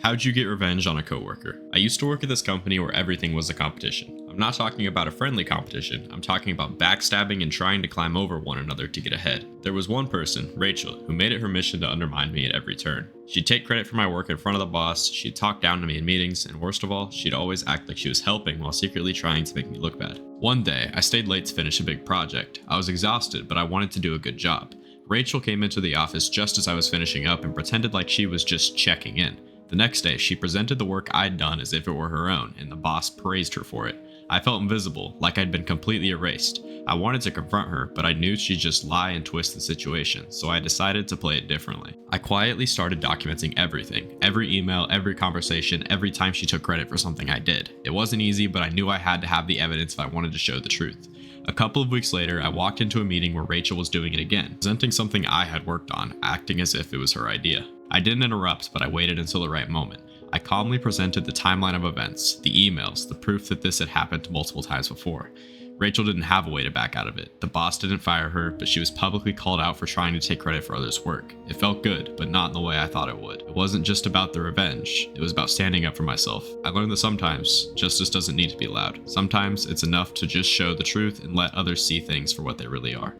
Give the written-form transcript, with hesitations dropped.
How'd you get revenge on a coworker? I used to work at this company where everything was a competition. I'm not talking about a friendly competition, I'm talking about backstabbing and trying to climb over one another to get ahead. There was one person, Rachel, who made it her mission to undermine me at every turn. She'd take credit for my work in front of the boss, she'd talk down to me in meetings, and worst of all, she'd always act like she was helping while secretly trying to make me look bad. One day, I stayed late to finish a big project. I was exhausted, but I wanted to do a good job. Rachel came into the office just as I was finishing up and pretended like she was just checking in. The next day, she presented the work I'd done as if it were her own, and the boss praised her for it. I felt invisible, like I'd been completely erased. I wanted to confront her, but I knew she'd just lie and twist the situation, so I decided to play it differently. I quietly started documenting everything, every email, every conversation, every time she took credit for something I did. It wasn't easy, but I knew I had to have the evidence if I wanted to show the truth. A couple of weeks later, I walked into a meeting where Rachel was doing it again, presenting something I had worked on, acting as if it was her idea. I didn't interrupt, but I waited until the right moment. I calmly presented the timeline of events, the emails, the proof that this had happened multiple times before. Rachel didn't have a way to back out of it. The boss didn't fire her, but she was publicly called out for trying to take credit for others' work. It felt good, but not in the way I thought it would. It wasn't just about the revenge, it was about standing up for myself. I learned that sometimes justice doesn't need to be loud. Sometimes it's enough to just show the truth and let others see things for what they really are.